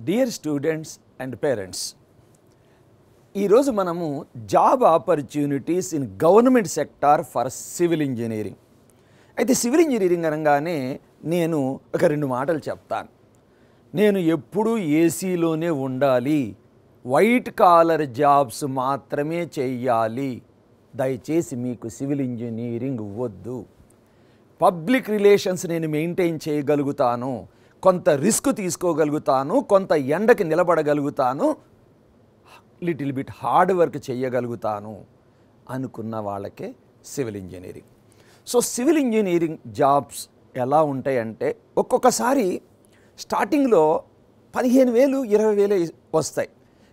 Dear students and parents, ఈరోజు మనము job opportunities in government sector for civil engineering. అయితే civil engineering అనగానే నేను ఒక రెండు మాటలు చెప్తాను. నేను ఎప్పుడూ ఏసీలోనే ఉండాలి, వైట్ కాలర్ జాబ్స్ మాత్రమే చెయ్యాలి, దయచేసి మీకు సివిల్ ఇంజనీరింగ్ వద్దు. పబ్లిక్ రిలేషన్స్ నేను మెయింటైన్ చేయగలుగుతాను, కొంత రిస్క్ తీసుకోగలుగుతాను, కొంత ఎండకి నిలబడగలుగుతాను, లిటిల్ బిట్ హార్డ్ వర్క్ చేయగలుగుతాను అనుకున్న వాళ్ళకే civil engineering. So civil engineering jobs ఎలా ఉంటాయంటే ఒక్కొక్కసారి స్టార్టింగ్లో 15,000 20,000 వస్తాయి.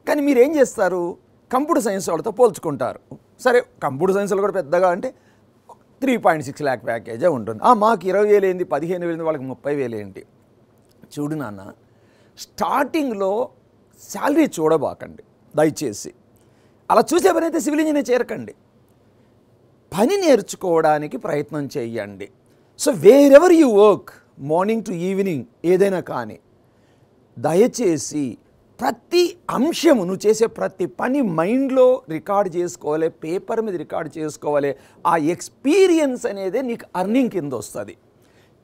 కానీ మీరు ఏం చేస్తారు, కంప్యూటర్ సైన్స్ వాళ్ళతో పోల్చుకుంటారు. సరే కంప్యూటర్ సైన్స్లో కూడా పెద్దగా అంటే 3.6 lakh ప్యాకేజే ఉంటుంది. మాకు 20,000 ఏంటి, 15,000 వాళ్ళకి 30,000 ఏంటి? చూడు నాన్న, స్టార్టింగ్లో శాలరీ చూడబాకండి దయచేసి. అలా చూసే పని అయితే సివిల్ ఇంజనీర్ చేరకండి, పని నేర్చుకోవడానికి ప్రయత్నం చేయండి. So wherever you work, morning to evening ఏదైనా కానీ, దయచేసి ప్రతి అంశము నువ్వు చేసే ప్రతి పని మైండ్లో రికార్డ్ చేసుకోవాలి, పేపర్ మీద రికార్డ్ చేసుకోవాలి. ఆ ఎక్స్పీరియన్స్ అనేది నీకు అర్నింగ్ కింద వస్తుంది.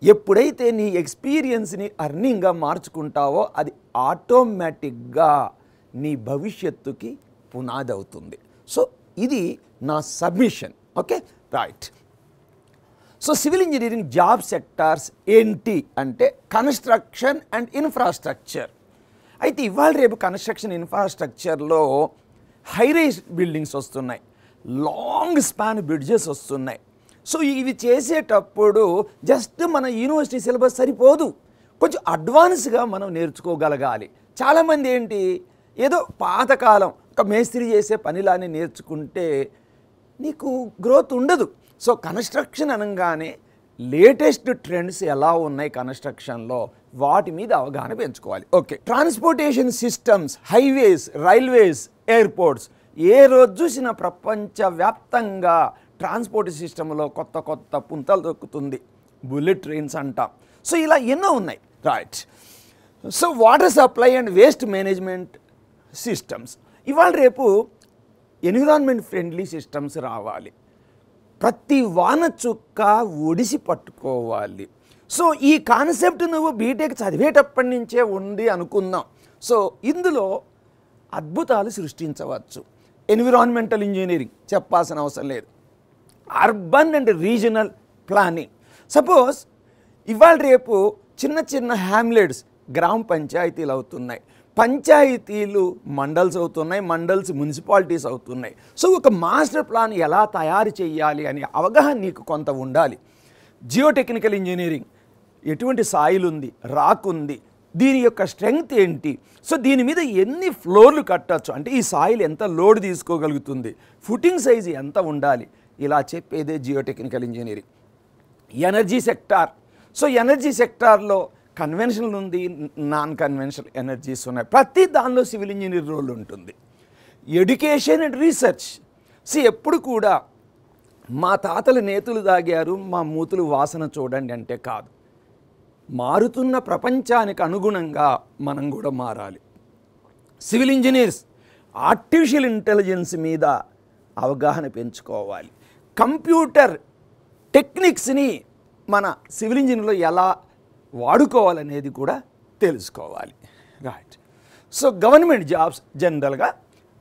ఎప్పుడైతే నీ ఎక్స్పీరియన్స్ని అర్నింగ్గా మార్చుకుంటావో అది ఆటోమేటిక్గా నీ భవిష్యత్తుకి పునాది అవుతుంది. సో ఇది నా submission. Okay, right. So civil engineering job sectors ఏంటి అంటే కన్స్ట్రక్షన్ అండ్ ఇన్ఫ్రాస్ట్రక్చర్. అయితే ఇవాళ రేపు కన్స్ట్రక్షన్ ఇన్ఫ్రాస్ట్రక్చర్లో హైరైజ్ బిల్డింగ్స్ వస్తున్నాయి, లాంగ్ స్పాన్ బ్రిడ్జెస్ వస్తున్నాయి. సో ఇవి చేసేటప్పుడు జస్ట్ మన యూనివర్సిటీ సిలబస్ సరిపోదు, కొంచెం అడ్వాన్స్గా మనం నేర్చుకోగలగాలి. చాలామంది ఏంటి, ఏదో పాతకాలం ఒక మేస్త్రి చేసే పనిలానే నేర్చుకుంటే నీకు గ్రోత్ ఉండదు. సో కన్స్ట్రక్షన్ అనగానే లేటెస్ట్ ట్రెండ్స్ ఎలా ఉన్నాయి కన్స్ట్రక్షన్లో, వాటి మీద అవగాహన పెంచుకోవాలి. Okay, transportation systems, highways, railways, airports, ఏ రోజు చూసిన ప్రపంచవ్యాప్తంగా ట్రాన్స్పోర్ట్ సిస్టంలో కొత్త కొత్త పుంతలు దొక్కుతుంది. బుల్లెట్ ట్రైన్స్ అంటాం. సో ఇలా ఎన్నో ఉన్నాయి, right. So water supply and waste management systems, ఇవాళ రేపు ఎన్విరాన్మెంట్ ఫ్రెండ్లీ సిస్టమ్స్ రావాలి. ప్రతి వాన చుక్క ఒడిసి పట్టుకోవాలి. సో ఈ కాన్సెప్ట్ నువ్వు బీటెక్ చదివేటప్పటి నుంచే ఉంది అనుకుందాం. సో ఇందులో అద్భుతాలు సృష్టించవచ్చు. ఎన్విరాన్మెంటల్ ఇంజనీరింగ్ చెప్పాల్సిన అవసరం లేదు. Urban and regional planning, suppose ఇవాళ రేపు చిన్న చిన్న హ్యామ్లెట్స్ గ్రామ పంచాయతీలు అవుతున్నాయి, పంచాయతీలు మండల్స్ అవుతున్నాయి, మండల్స్ మున్సిపాలిటీస్ అవుతున్నాయి. సో ఒక మాస్టర్ ప్లాన్ ఎలా తయారు చేయాలి అనే అవగాహన నీకు కొంత ఉండాలి. జియోటెక్నికల్ ఇంజనీరింగ్, ఎటువంటి సాయిల్ ఉంది, రాక్ ఉంది, దీని యొక్క స్ట్రెంగ్త్ ఏంటి, సో దీని మీద ఎన్ని ఫ్లోర్లు కట్టచ్చు, అంటే ఈ సాయిల్ ఎంత లోడ్ తీసుకోగలుగుతుంది, ఫుటింగ్ సైజ్ ఎంత ఉండాలి, ఇలా చెప్పేదే geotechnical engineering. Energy sector, so energy సెక్టార్లో కన్వెన్షనల్ ఉంది, నాన్ కన్వెన్షనల్ ఎనర్జీస్ ఉన్నాయి. ప్రతి దానిలో సివిల్ ఇంజనీర్ రోల్ ఉంటుంది. ఎడ్యుకేషన్ అండ్ రీసెర్చ్, ఎప్పుడు కూడా మా తాతలు నేతులు దాగారు, మా మూతులు వాసన చూడండి అంటే కాదు, మారుతున్న ప్రపంచానికి అనుగుణంగా మనం కూడా మారాలి. సివిల్ ఇంజనీర్స్ ఆర్టిఫిషియల్ ఇంటెలిజెన్స్ మీద అవగాహన పెంచుకోవాలి. కంప్యూటర్ టెక్నిక్స్ని మన సివిల్ ఇంజనీర్లో ఎలా వాడుకోవాలనేది కూడా తెలుసుకోవాలి, రైట్. సో గవర్నమెంట్ జాబ్స్ జనరల్గా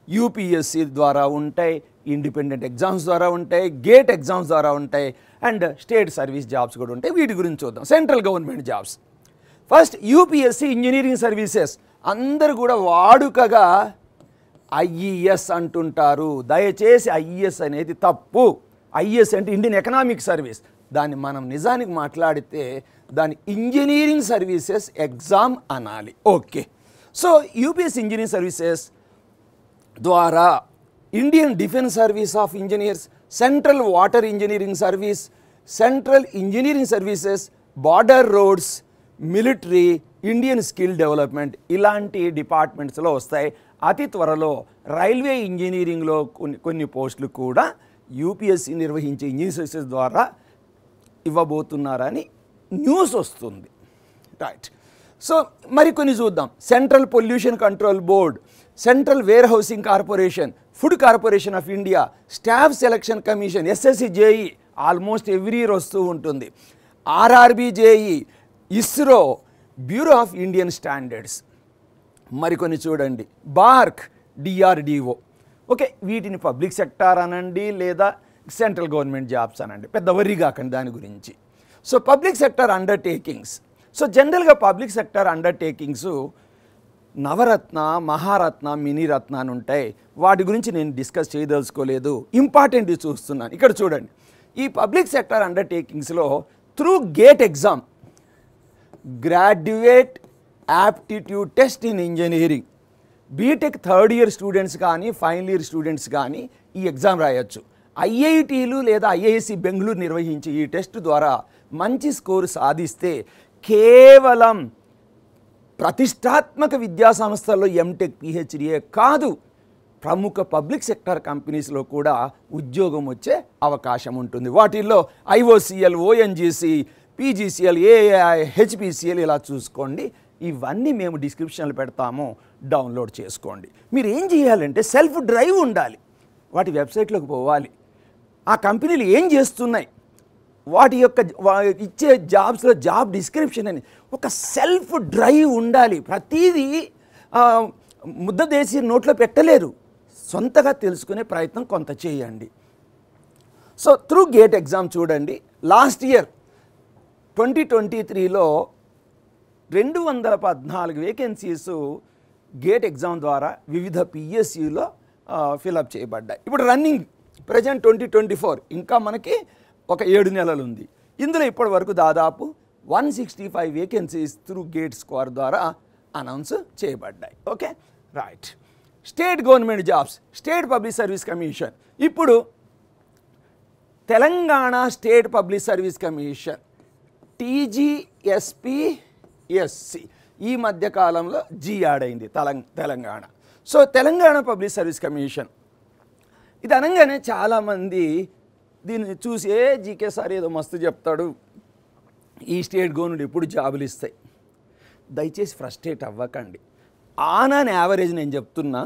యూపీఎస్సీ ద్వారా ఉంటాయి, ఇండిపెండెంట్ ఎగ్జామ్స్ ద్వారా ఉంటాయి, గేట్ ఎగ్జామ్స్ ద్వారా ఉంటాయి, అండ్ స్టేట్ సర్వీస్ జాబ్స్ కూడా ఉంటాయి. వీటి గురించి చూద్దాం. Central government jobs, first UPSC engineering services. అందరూ కూడా వాడుకగా ఐఈఎస్ అంటుంటారు. దయచేసి ఐఈఎస్ అనేది తప్పు. ఐఈఎస్ అంటే ఇండియన్ ఎకనామిక్ సర్వీస్, దాన్ని మనం నిజానికి మాట్లాడితే దాని ఇంజనీరింగ్ సర్వీసెస్ ఎగ్జామ్ అనాలి. Okay, so UPSC engineering services ద్వారా Indian defence service of engineers, central water engineering service, central engineering services, border roads, military, Indian skill development, ఇలాంటి డిపార్ట్మెంట్స్లో వస్తాయి. అతి త్వరలో రైల్వే ఇంజనీరింగ్లో కొన్ని పోస్టులు కూడా యూపీఎస్సీ నిర్వహించే ఇంజనీరింగ్ సర్వీసెస్ ద్వారా ఇవ్వబోతున్నారని న్యూస్ వస్తుంది, రైట్. సో మరికొన్ని చూద్దాం. Central pollution control board, central warehousing corporation, food corporation of India, staff selection commission, SSC JE almost every year వస్తూ ఉంటుంది, RRB JE, ISRO, bureau of Indian standards. మరికొన్ని చూడండి, BARC, DRDO. Okay, వీటిని public sector అనండి లేదా central government jobs అనండి, పెద్ద worry కాకండి దాని గురించి. So public sector undertakings. So జనరల్గా పబ్లిక్ సెక్టార్ అండర్టేకింగ్స్ నవరత్న, మహారత్న, మినీరత్న అని ఉంటాయి. వాటి గురించి నేను డిస్కస్ చేయదలుచుకోలేదు, ఇంపార్టెంట్ చూస్తున్నాను. ఇక్కడ చూడండి, ఈ పబ్లిక్ సెక్టార్ అండర్టేకింగ్స్లో through gate exam, graduate aptitude test in engineering, BTech third year students కానీ ఫైనల్ ఇయర్ స్టూడెంట్స్ కానీ ఈ ఎగ్జామ్ రాయొచ్చు. ఐఐటీలు లేదా ఐఐఎస్సి బెంగళూరు నిర్వహించే ఈ టెస్ట్ ద్వారా మంచి స్కోరు సాధిస్తే కేవలం ప్రతిష్టాత్మక విద్యా సంస్థల్లో ఎంటెక్ పిహెచ్డియే కాదు, ప్రముఖ పబ్లిక్ సెక్టార్ కంపెనీస్లో కూడా ఉద్యోగం వచ్చే అవకాశం ఉంటుంది. వాటిల్లో IOCL, ONGC, PGCL, AI, HPCL ఇలా చూసుకోండి. ఇవన్నీ మేము డిస్క్రిప్షన్లో పెడతాము, డౌన్లోడ్ చేసుకోండి. మీరు ఏం చేయాలంటే సెల్ఫ్ డ్రైవ్ ఉండాలి, వాటి వెబ్సైట్లోకి పోవాలి, ఆ కంపెనీలు ఏం చేస్తున్నాయి, వాటి యొక్క ఇచ్చే జాబ్స్లో జాబ్ డిస్క్రిప్షన్ అని ఒక సెల్ఫ్ డ్రైవ్ ఉండాలి. ప్రతిదీ ముద్ద దేశీ నోట్లో పెట్టలేరు, సొంతగా తెలుసుకునే ప్రయత్నం కొంత చేయండి. సో త్రూ గేట్ ఎగ్జామ్ చూడండి, లాస్ట్ ఇయర్ 2023లో 214 వేకెన్సీస్ గేట్ ఎగ్జామ్ ద్వారా వివిధ పిఎస్యులో ఫిలప్ చేయబడ్డాయి. ఇప్పుడు రన్నింగ్ ప్రజెంట్ 2024 ఇంకా మనకి ఒక 7 నెలలు ఉంది. ఇందులో ఇప్పటి వరకు దాదాపు 165 వేకెన్సీస్ త్రూ గేట్ స్కోర్ ద్వారా అనౌన్స్ చేయబడ్డాయి. Okay, right. State government jobs, state public service commission. ఇప్పుడు Telangana state public service commission TGSPSC ఈ మధ్యకాలంలో జీ యాడ్ అయింది Telangana. So Telangana public service commission ఇది అనగానే చాలామంది దీన్ని చూసి జీకే సార్ ఏదో మస్తు చెప్తాడు, ఈ స్టేట్ గవర్నమెంట్ ఎప్పుడు జాబులు ఇస్తాయి. దయచేసి ఫ్రస్ట్రేట్ అవ్వకండి. ఆన్ అన్ యావరేజ్ నేను చెప్తున్నా,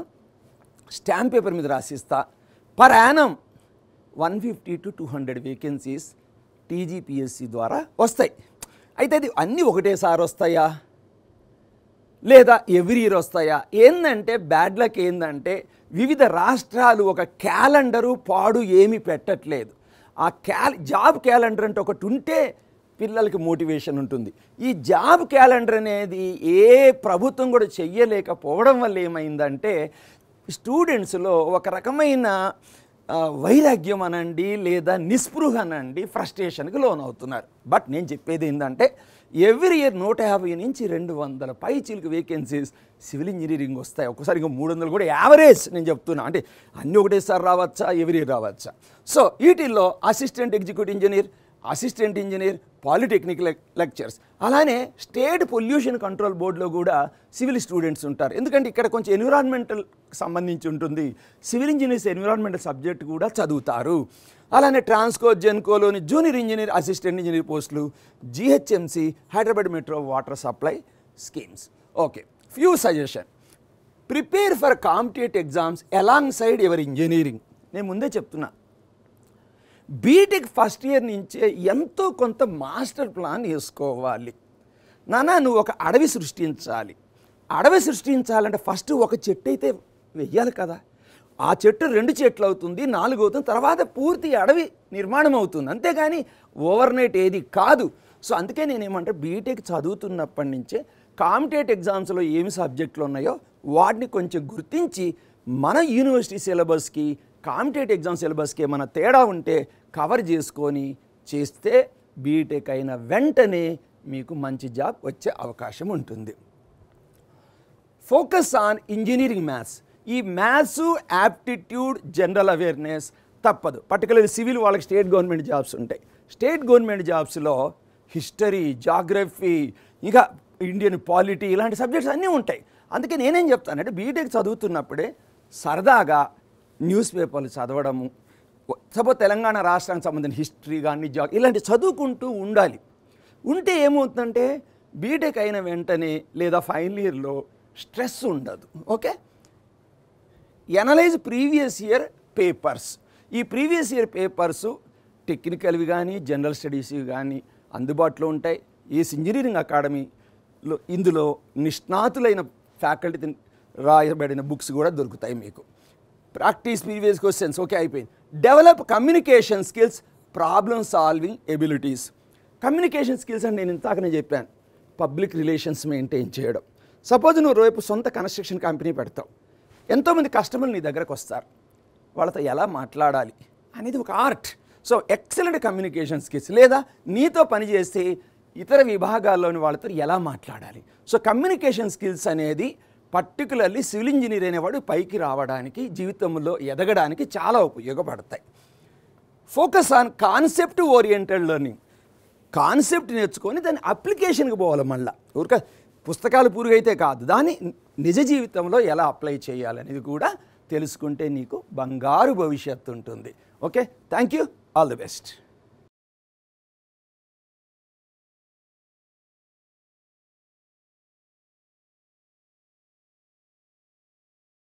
స్టాంప్ పేపర్ మీద రాసిస్తా, per annum 150 to 200 vacancies TGPSC ద్వారా వస్తాయి. అయితే అది అన్నీ ఒకటేసారి వస్తాయా లేదా ఎవ్రీ ఇయర్ వస్తాయా? ఏందంటే బ్యాడ్ లక్ ఏందంటే వివిధ రాష్ట్రాలు ఒక క్యాలెండరు పాడు ఏమీ పెట్టట్లేదు. ఆ జాబ్ క్యాలెండర్ అంటే ఒకటి ఉంటే పిల్లలకి మోటివేషన్ ఉంటుంది. ఈ జాబ్ క్యాలెండర్ అనేది ఏ ప్రభుత్వం కూడా చెయ్యలేకపోవడం వల్ల ఏమైందంటే స్టూడెంట్స్లో ఒక రకమైన వైరాగ్యం అనండి లేదా నిస్పృహ అనండి, ఫ్రస్ట్రేషన్కి లోన్ అవుతున్నారు. బట్ నేను చెప్పేది ఏంటంటే ఎవ్రీ ఇయర్ 150 నుంచి 200 పైచీలకు వేకెన్సీస్ సివిల్ ఇంజనీరింగ్ వస్తాయి. ఒక్కసారి ఇంకా 300 కూడా యావరేజ్ నేను చెప్తున్నా. అంటే అన్నీ ఒకటేసారి రావచ్చా, ఎవ్రీ ఇయర్ రావచ్చా? సో వీటిల్లో assistant executive engineer, assistant engineer, polytechnic lectures, అలానే స్టేట్ పొల్యూషన్ కంట్రోల్ బోర్డులో కూడా సివిల్ స్టూడెంట్స్ ఉంటారు. ఎందుకంటే ఇక్కడ కొంచెం ఎన్విరాన్మెంటల్ సంబంధించి ఉంటుంది. సివిల్ ఇంజనీర్స్ ఎన్విరాన్మెంటల్ సబ్జెక్ట్ కూడా చదువుతారు. అలానే ట్రాన్స్కో, జెన్కోలోని జూనియర్ ఇంజనీర్, అసిస్టెంట్ ఇంజనీర్ పోస్టులు, GHMC, Hyderabad metro water supply schemes. Okay, few suggestion. Prepare for competitive exams alongside your engineering. నేను ముందే చెప్తున్నా, బీటెక్ ఫస్ట్ ఇయర్ నుంచే ఎంతో కొంత మాస్టర్ ప్లాన్ వేసుకోవాలి. నువ్వు ఒక అడవి సృష్టించాలి. అడవి సృష్టించాలంటే ఫస్ట్ ఒక చెట్టు అయితే వెయ్యాలి కదా. ఆ చెట్టు 2 చెట్లు అవుతుంది, 4 అవుతుంది, తర్వాత పూర్తి అడవి నిర్మాణం అవుతుంది. అంతేగాని ఓవర్ నైట్ ఏది కాదు. సో అందుకే నేనేమంటే బీటెక్ చదువుతున్నప్పటి నుంచే కాంపిటేటివ్ ఎగ్జామ్స్లో ఏమి సబ్జెక్టులు ఉన్నాయో వాటిని కొంచెం గుర్తించి మన యూనివర్సిటీ సిలబస్కి కాంపిటేటివ్ ఎగ్జామ్ సిలబస్కి ఏమైనా తేడా ఉంటే కవర్ చేసుకొని చేస్తే బీటెక్ అయిన వెంటనే మీకు మంచి జాబ్ వచ్చే అవకాశం ఉంటుంది. Focus on engineering maths. ఈ మ్యాథ్స్, యాప్టిట్యూడ్, జనరల్ అవేర్నెస్ తప్పదు. పర్టికులర్లీ సివిల్ వాళ్ళకి స్టేట్ గవర్నమెంట్ జాబ్స్ ఉంటాయి. స్టేట్ గవర్నమెంట్ జాబ్స్లో హిస్టరీ, జాగ్రఫీ, ఇంకా ఇండియన్ పాలిటీ ఇలాంటి సబ్జెక్ట్స్ అన్నీ ఉంటాయి. అందుకే నేనేం చెప్తానంటే బీటెక్ చదువుతున్నప్పుడే సరదాగా న్యూస్ పేపర్లు చదవడము, సపోజ్ తెలంగాణ రాష్ట్రానికి సంబంధించిన హిస్టరీ కానీ ఇలాంటి చదువుకుంటూ ఉండాలి. ఉంటే ఏమవుతుందంటే బీటెక్ అయిన వెంటనే లేదా ఫైనల్ ఇయర్లో స్ట్రెస్ ఉండదు. Okay, analyse previous year papers. ఈ ప్రీవియస్ ఇయర్ పేపర్సు టెక్నికల్వి కానీ జనరల్ స్టడీస్వి కానీ అందుబాటులో ఉంటాయి. ఏస్ ఇంజనీరింగ్ అకాడమీలో ఇందులో నిష్ణాతులైన ఫ్యాకల్టీ రాయబడిన బుక్స్ కూడా దొరుకుతాయి మీకు. ప్రాక్టీస్ ప్రీవియస్ క్వశ్చన్స్ ఓకే అయిపోయింది. Develop communication skills, problem solving abilities. Communication skills అంటే నేను ఇంతాకనే చెప్పాను, పబ్లిక్ రిలేషన్స్ మెయింటైన్ చేయడం. సపోజ్ నువ్వు రేపు సొంత కన్స్ట్రక్షన్ కంపెనీ పెడతావు, ఎంతోమంది కస్టమర్లు నీ దగ్గరకు వస్తారు, వాళ్ళతో ఎలా మాట్లాడాలి అనేది ఒక art. So excellent communication skills. లేదా నీతో పనిచేస్తే ఇతర విభాగాల్లోని వాళ్ళతో ఎలా మాట్లాడాలి. సో కమ్యూనికేషన్ స్కిల్స్ అనేది పర్టికులర్లీ సివిల్ ఇంజనీర్ అనేవాడు పైకి రావడానికి, జీవితంలో ఎదగడానికి చాలా ఉపయోగపడతాయి. Focus on concept oriented learning. Concept నేర్చుకొని దాన్ని అప్లికేషన్కి పోవాలి. మళ్ళీ ఊరిక పుస్తకాలు పూర్వైతే కాదు, దాన్ని నిజ జీవితంలో ఎలా అప్లై చేయాలనేది కూడా తెలుసుకుంటే నీకు బంగారు భవిష్యత్తు ఉంటుంది. Okay, thank you, all the best.